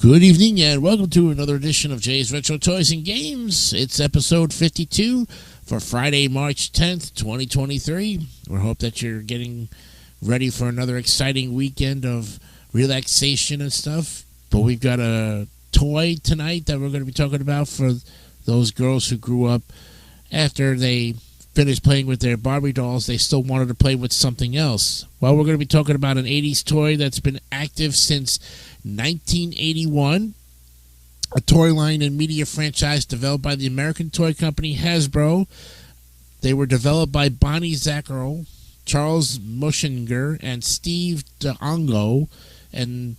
Good evening and welcome to another edition of Jay's Retro Toys and Games. It's episode 52 for Friday, March 10th, 2023. We hope that you're getting ready for another exciting weekend of relaxation and stuff. But we've got a toy tonight that we're going to be talking about for those girls who grew up after they finished playing with their Barbie dolls. They still wanted to play with something else. Well, we're going to be talking about an 80s toy that's been active since 1981, a toy line and media franchise developed by the American toy company Hasbro. They were developed by Bonnie Zacherle, Charles Muenchinger, and Steve DeAngo, and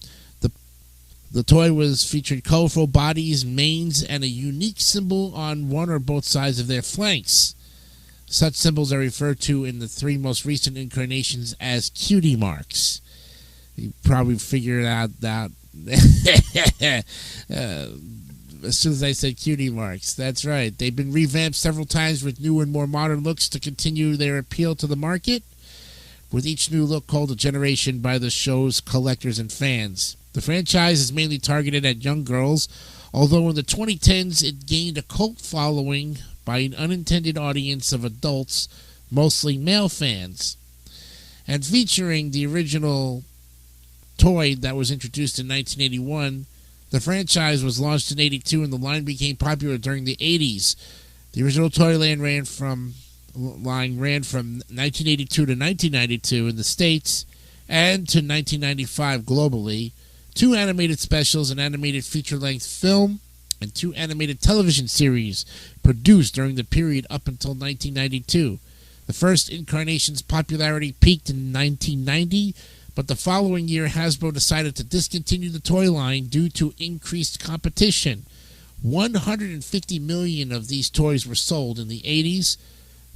the toy was featured colorful bodies, manes, and a unique symbol on one or both sides of their flanks. Such symbols are referred to in the three most recent incarnations as cutie marks. You probably figured out that as soon as I said cutie marks. That's right. They've been revamped several times with new and more modern looks to continue their appeal to the market, with each new look called a generation by the show's collectors and fans. The franchise is mainly targeted at young girls, although in the 2010s it gained a cult following by an unintended audience of adults, mostly male fans. And featuring the original toy that was introduced in 1981, the franchise was launched in 82 and the line became popular during the 80s. The original toy line ran from 1982 to 1992 in the States and to 1995 globally. 2 animated specials, an animated feature-length film, and 2 animated television series produced during the period up until 1992. The first incarnation's popularity peaked in 1990, but the following year Hasbro decided to discontinue the toy line due to increased competition. 150 million of these toys were sold in the 80s.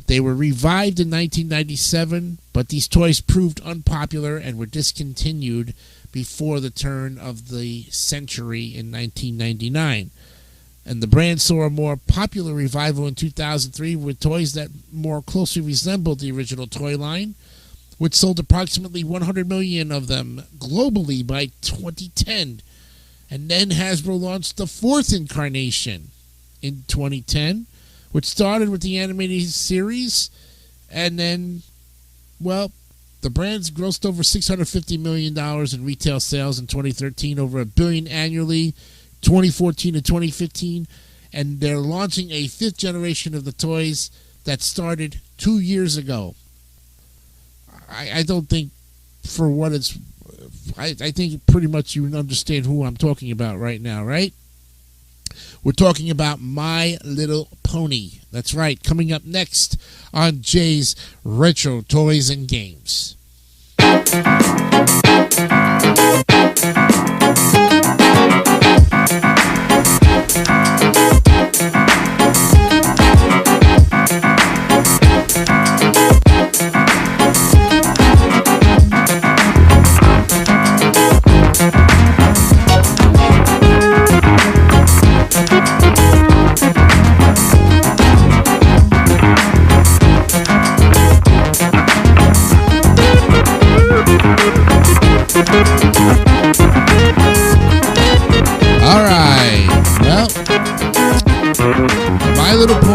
They were revived in 1997, but these toys proved unpopular and were discontinued before the turn of the century in 1999. And the brand saw a more popular revival in 2003 with toys that more closely resembled the original toy line, which sold approximately 100 million of them globally by 2010. And then Hasbro launched the 4th incarnation in 2010, which started with the animated series, and then, well, the brand's grossed over $650 million in retail sales in 2013, over $1 billion annually, 2014 to 2015, and they're launching a 5th generation of the toys that started 2 years ago. I don't think, for what it's, I think pretty much you understand who I'm talking about right now, right? We're talking about My Little Pony. That's right, coming up next on Jay's Retro Toys and Games.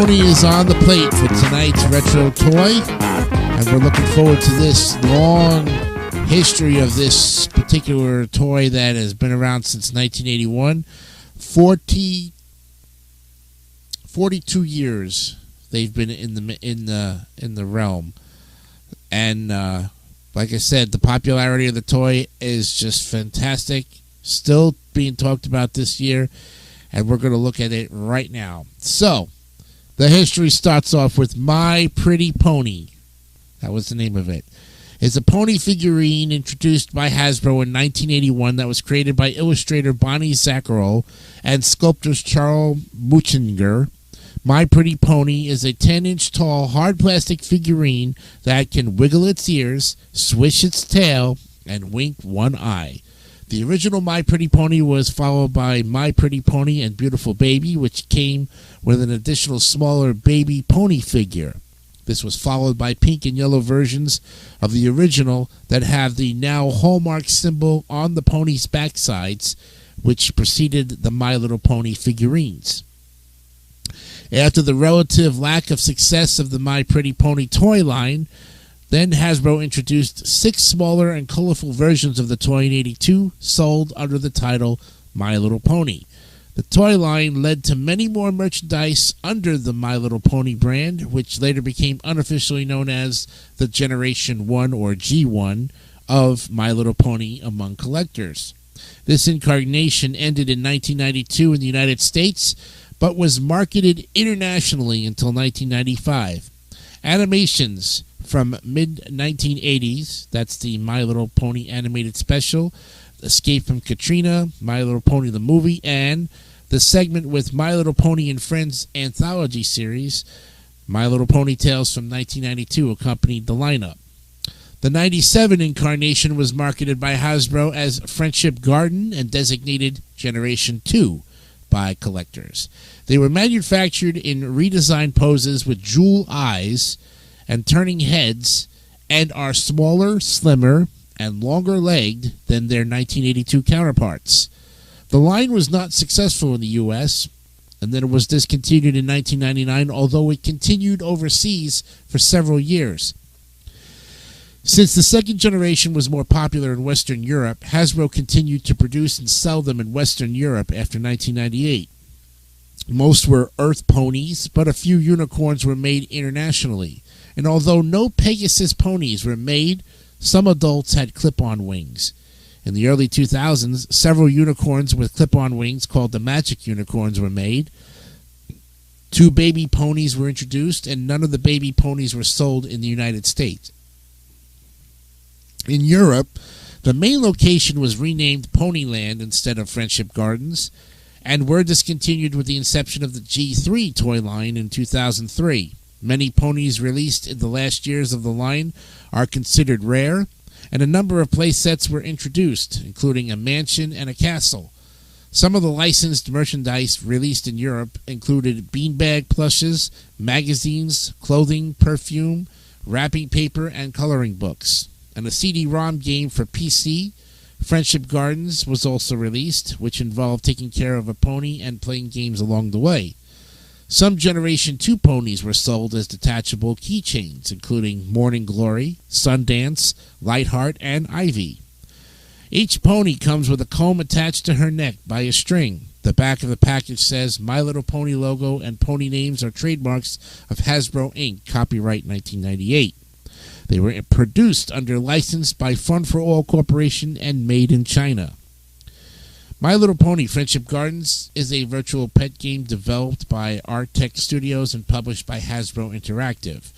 Is on the plate for tonight's retro toy, and we're looking forward to this long history of this particular toy that has been around since 1981. 42 years they've been in the realm, and like I said, the popularity of the toy is just fantastic. Still being talked about this year, and we're going to look at it right now. So the history starts off with My Pretty Pony. That was the name of it. It's a pony figurine introduced by Hasbro in 1981 that was created by illustrator Bonnie Zacherle and sculptors Charles Muenchinger. My Pretty Pony is a 10-inch tall hard plastic figurine that can wiggle its ears, swish its tail, and wink one eye. The original My Pretty Pony was followed by My Pretty Pony and Beautiful Baby, which came with an additional smaller baby pony figure. This was followed by pink and yellow versions of the original that have the now hallmark symbol on the pony's backsides, which preceded the My Little Pony figurines. After the relative lack of success of the My Pretty Pony toy line, then Hasbro introduced 6 smaller and colorful versions of the toy in '82, sold under the title My Little Pony. The toy line led to many more merchandise under the My Little Pony brand, which later became unofficially known as the Generation 1 or G1 of My Little Pony among collectors. This incarnation ended in 1992 in the United States, but was marketed internationally until 1995. Animations from mid-1980s, that's the My Little Pony animated special, Escape from Katrina, My Little Pony the movie, and the segment with My Little Pony and Friends anthology series, My Little Pony Tales from 1992, accompanied the lineup. The 97 incarnation was marketed by Hasbro as Friendship Garden and designated Generation 2 by collectors. They were manufactured in redesigned poses with jewel eyes and turning heads, and are smaller, slimmer, and longer-legged than their 1982 counterparts. The line was not successful in the U.S., and then it was discontinued in 1999, although it continued overseas for several years. Since the second generation was more popular in Western Europe, Hasbro continued to produce and sell them in Western Europe after 1998. Most were Earth ponies, but a few unicorns were made internationally. And although no Pegasus ponies were made, some adults had clip-on wings. In the early 2000s, several unicorns with clip-on wings called the Magic Unicorns were made. 2 baby ponies were introduced, and none of the baby ponies were sold in the United States. In Europe, the main location was renamed Ponyland instead of Friendship Gardens, and were discontinued with the inception of the G3 toy line in 2003. Many ponies released in the last years of the line are considered rare, and a number of play sets were introduced, including a mansion and a castle. Some of the licensed merchandise released in Europe included beanbag plushes, magazines, clothing, perfume, wrapping paper, and coloring books. And a CD-ROM game for PC, Friendship Gardens, was also released, which involved taking care of a pony and playing games along the way. Some Generation 2 ponies were sold as detachable keychains, including Morning Glory, Sundance, Lightheart, and Ivy. Each pony comes with a comb attached to her neck by a string. The back of the package says My Little Pony logo, and pony names are trademarks of Hasbro Inc., copyright 1998. They were produced under license by Fun for All Corporation and made in China. My Little Pony Friendship Gardens is a virtual pet game developed by Art Tech Studios and published by Hasbro Interactive.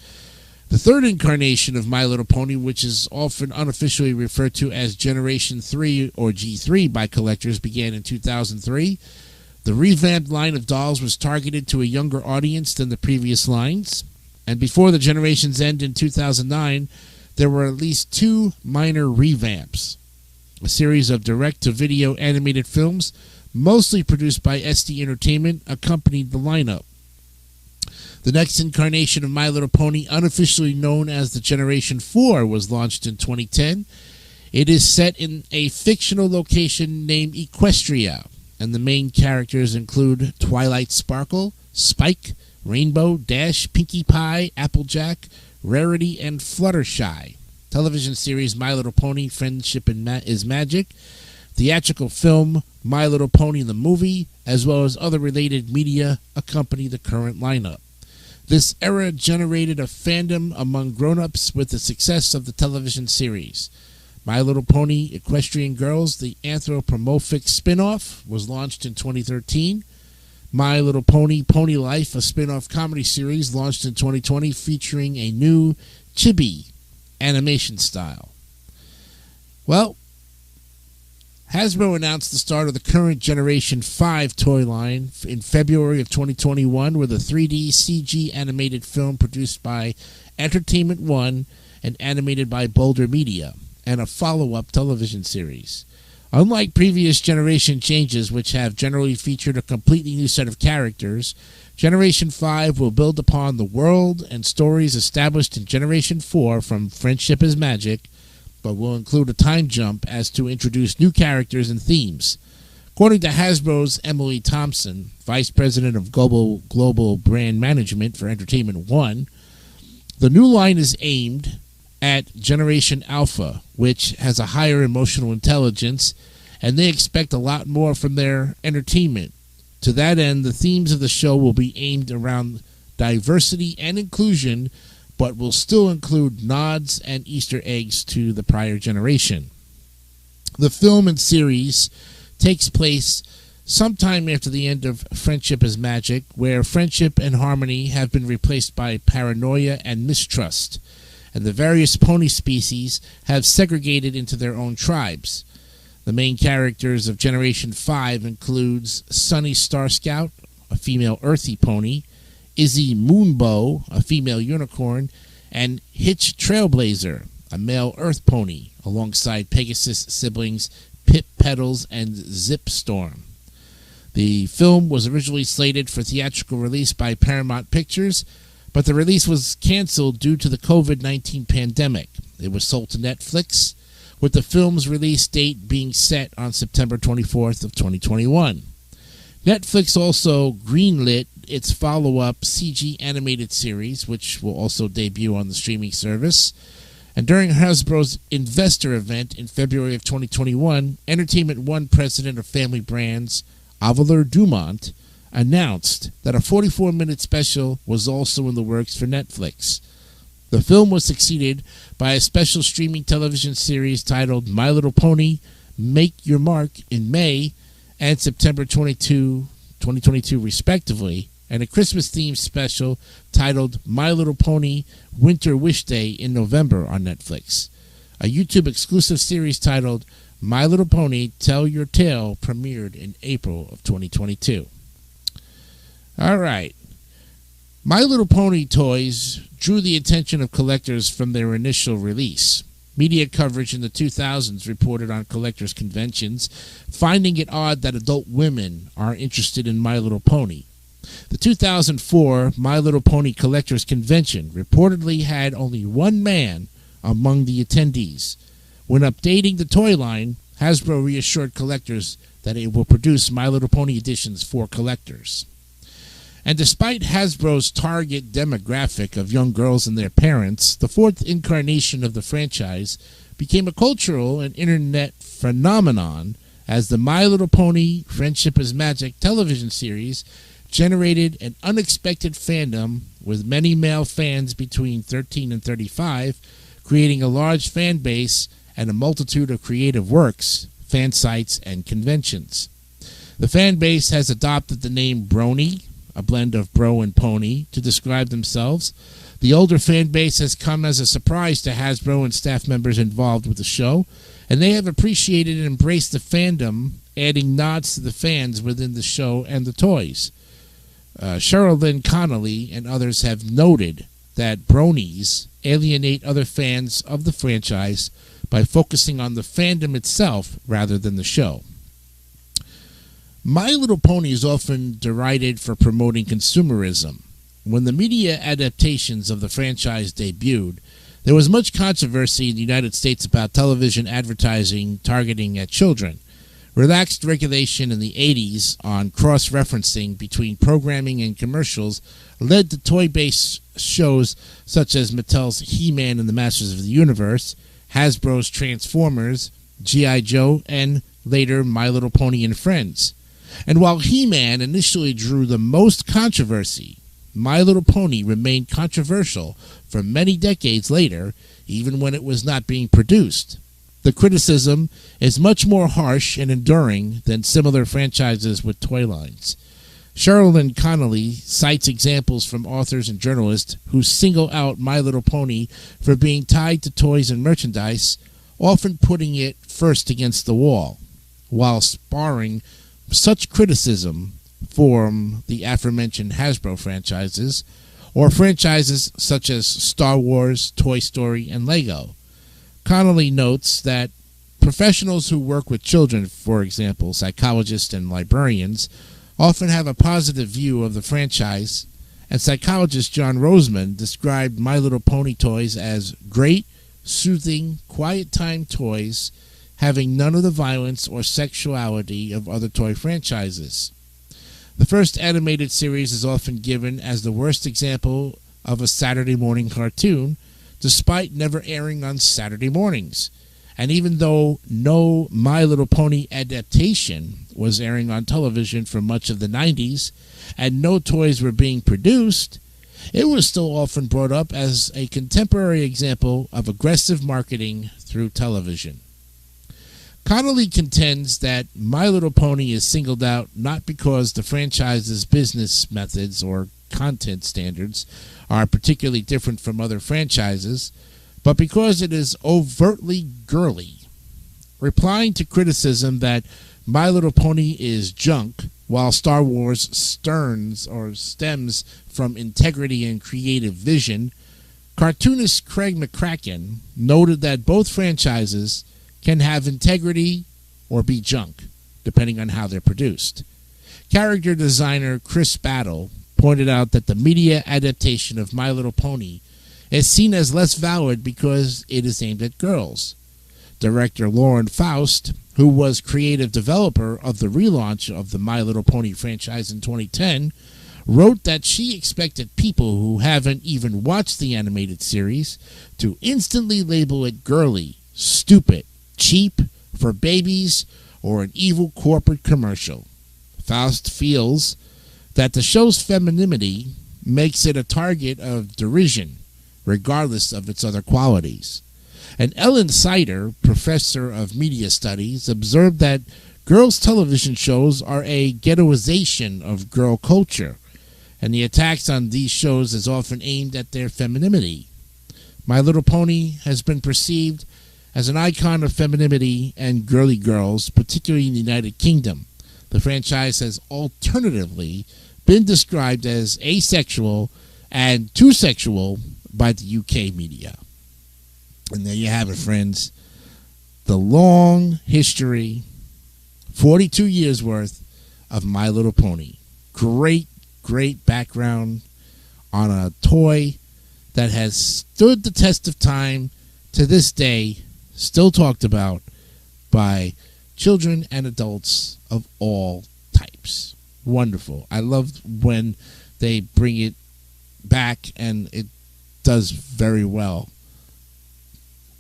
The third incarnation of My Little Pony, which is often unofficially referred to as Generation 3 or G3 by collectors, began in 2003. The revamped line of dolls was targeted to a younger audience than the previous lines, and before the generation's end in 2009, there were at least 2 minor revamps. A series of direct-to-video animated films, mostly produced by SD Entertainment, accompanied the lineup. The next incarnation of My Little Pony, unofficially known as the Generation 4, was launched in 2010. It is set in a fictional location named Equestria, and the main characters include Twilight Sparkle, Spike, Rainbow, Dash, Pinkie Pie, Applejack, Rarity, and Fluttershy. Television series My Little Pony Friendship is Magic, theatrical film My Little Pony the Movie, as well as other related media accompany the current lineup. This era generated a fandom among grown-ups with the success of the television series. My Little Pony Equestrian Girls, the anthropomorphic spin-off, was launched in 2013. My Little Pony Pony Life, a spin-off comedy series, launched in 2020 featuring a new chibi animation style. Well, Hasbro announced the start of the current Generation 5 toy line in February of 2021 with a 3D CG animated film produced by Entertainment One and animated by Boulder Media, and a follow-up television series. Unlike previous generation changes, which have generally featured a completely new set of characters, Generation 5 will build upon the world and stories established in Generation 4 from Friendship is Magic, but will include a time jump as to introduce new characters and themes. According to Hasbro's Emily Thompson, Vice President of Global Brand Management for Entertainment One, the new line is aimed at Generation Alpha, which has a higher emotional intelligence, and they expect a lot more from their entertainment. To that end, the themes of the show will be aimed around diversity and inclusion, but will still include nods and Easter eggs to the prior generation. The film and series takes place sometime after the end of Friendship is Magic, where friendship and harmony have been replaced by paranoia and mistrust, and the various pony species have segregated into their own tribes. The main characters of Generation 5 includes Sunny Star Scout, a female earthy pony, Izzy Moonbow, a female unicorn, and Hitch Trailblazer, a male earth pony, alongside Pegasus siblings Pip Petals and Zip Storm. The film was originally slated for theatrical release by Paramount Pictures, but the release was canceled due to the COVID-19 pandemic. It was sold to Netflix, with the film's release date being set on September 24th of 2021. Netflix also greenlit its follow-up CG animated series, which will also debut on the streaming service. And during Hasbro's investor event in February of 2021, Entertainment One president of Family Brands, Avalor Dumont, announced that a 44-minute special was also in the works for Netflix. The film was succeeded by a special streaming television series titled My Little Pony, Make Your Mark in May and September 22, 2022, respectively, and a Christmas-themed special titled My Little Pony Winter Wish Day in November on Netflix. A YouTube-exclusive series titled My Little Pony Tell Your Tale premiered in April of 2022. All right. My Little Pony toys drew the attention of collectors from their initial release. Media coverage in the 2000s reported on collectors' conventions, finding it odd that adult women are interested in My Little Pony. The 2004 My Little Pony Collectors Convention reportedly had only one man among the attendees. When updating the toy line, Hasbro reassured collectors that it will produce My Little Pony editions for collectors. And despite Hasbro's target demographic of young girls and their parents, the fourth incarnation of the franchise became a cultural and internet phenomenon as the My Little Pony Friendship is Magic television series generated an unexpected fandom with many male fans between 13 and 35, creating a large fan base and a multitude of creative works, fan sites, and conventions. The fan base has adopted the name Brony, a blend of bro and pony, to describe themselves. The older fan base has come as a surprise to Hasbro and staff members involved with the show, and they have appreciated and embraced the fandom, adding nods to the fans within the show and the toys. Cheryl Lynn Connolly and others have noted that bronies alienate other fans of the franchise by focusing on the fandom itself rather than the show. My Little Pony is often derided for promoting consumerism. When the media adaptations of the franchise debuted, there was much controversy in the United States about television advertising targeting at children. Relaxed regulation in the 80s on cross-referencing between programming and commercials led to toy-based shows such as Mattel's He-Man and the Masters of the Universe, Hasbro's Transformers, G.I. Joe, and later My Little Pony and Friends. And while He-Man initially drew the most controversy, My Little Pony remained controversial for many decades later, even when it was not being produced. The criticism is much more harsh and enduring than similar franchises with toy lines. Cheryl Lynn Connolly cites examples from authors and journalists who single out My Little Pony for being tied to toys and merchandise, often putting it first against the wall, while sparring such criticism from the aforementioned Hasbro franchises, or franchises such as Star Wars, Toy Story, and Lego. Connolly notes that professionals who work with children, for example, psychologists and librarians, often have a positive view of the franchise, and psychologist John Roseman described My Little Pony toys as great, soothing, quiet time toys having none of the violence or sexuality of other toy franchises. The first animated series is often given as the worst example of a Saturday morning cartoon, despite never airing on Saturday mornings. And even though no My Little Pony adaptation was airing on television for much of the 90s, and no toys were being produced, it was still often brought up as a contemporary example of aggressive marketing through television. Connolly contends that My Little Pony is singled out not because the franchise's business methods or content standards are particularly different from other franchises, but because it is overtly girly. Replying to criticism that My Little Pony is junk, while Star Wars stems from integrity and creative vision, cartoonist Craig McCracken noted that both franchises can have integrity or be junk, depending on how they're produced. Character designer Chris Battle pointed out that the media adaptation of My Little Pony is seen as less valid because it is aimed at girls. Director Lauren Faust, who was creative developer of the relaunch of the My Little Pony franchise in 2010, wrote that she expected people who haven't even watched the animated series to instantly label it girly, stupid, cheap, for babies, or an evil corporate commercial. Faust feels that the show's femininity makes it a target of derision, regardless of its other qualities. And Ellen Sider, professor of media studies, observed that girls' television shows are a ghettoization of girl culture, and the attacks on these shows is often aimed at their femininity. My Little Pony has been perceived as an icon of femininity and girly girls, particularly in the United Kingdom. The franchise has alternatively been described as asexual and too sexual by the UK media. And there you have it, friends. The long history, 42 years worth, of My Little Pony. Great, great background on a toy that has stood the test of time to this day, still talked about by children and adults of all types. Wonderful. I love when they bring it back, and it does very well.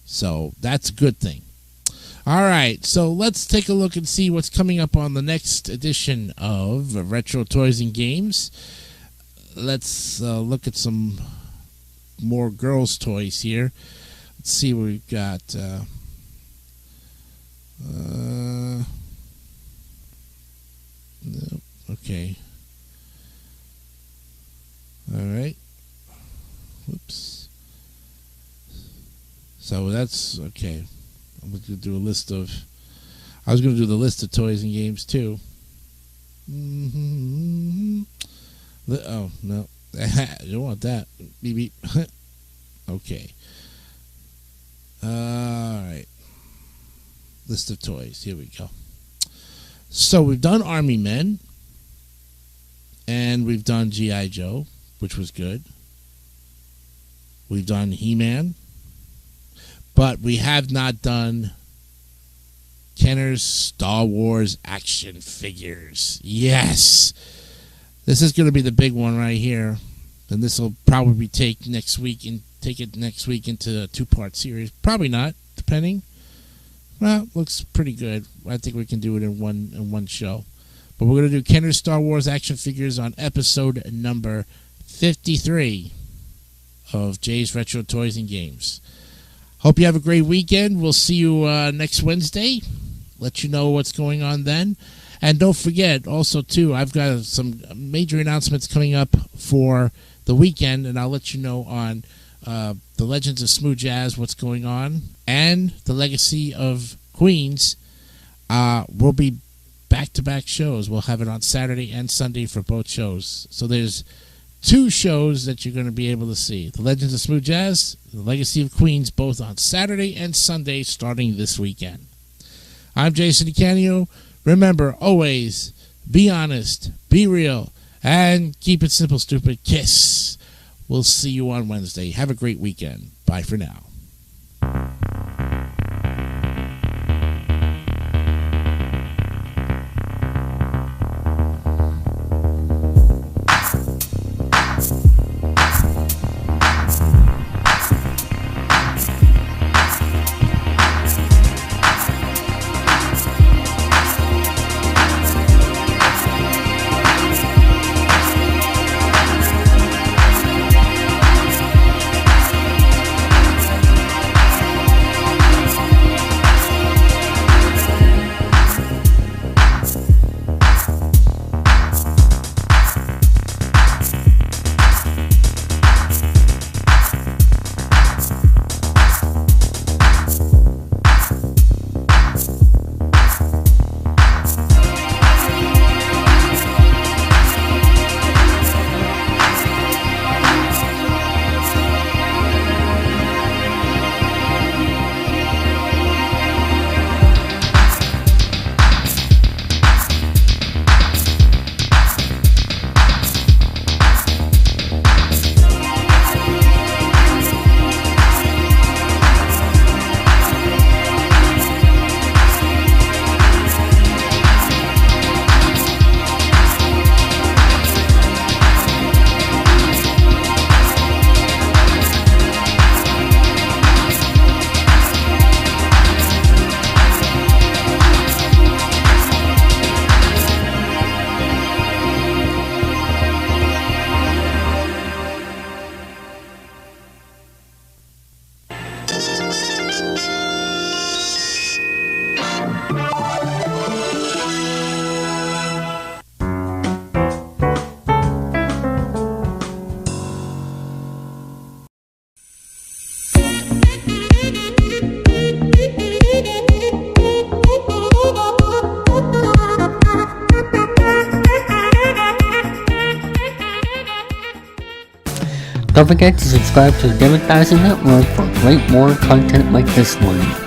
So that's a good thing. All right, so let's take a look and see what's coming up on the next edition of Retro Toys and Games. Let's look at some more girls' toys here. Let's see what we've got. No, okay. All right. Whoops. So that's okay. I'm going to do a list of. I was going to do the list of toys and games too. Oh no, you don't want that. Beep beep. Okay. All right. List of toys. Here we go. So we've done Army Men, and we've done G.I. Joe, which was good. We've done He-Man, but we have not done Kenner's Star Wars action figures. Yes! This is going to be the big one right here, and this will probably take it next week into a two-part series. Probably not, depending. Well, looks pretty good. I think we can do it in one show. But we're going to do Kenner's Star Wars action figures on episode number 53 of Jay's Retro Toys and Games. Hope you have a great weekend. We'll see you next Wednesday. Let you know what's going on then. And don't forget, also, too, I've got some major announcements coming up for the weekend, and I'll let you know on the Legends of Smooth Jazz, what's going on, and the Legacy of Queens. Will be back-to-back shows. We'll have it on Saturday and Sunday for both shows. So there's two shows that you're going to be able to see. The Legends of Smooth Jazz, the Legacy of Queens, both on Saturday and Sunday starting this weekend. I'm Jason DeCanio. Remember, always be honest, be real, and keep it simple, stupid. Kiss. We'll see you on Wednesday. Have a great weekend. Bye for now. Don't forget to subscribe to the Democracy Network for great more content like this one.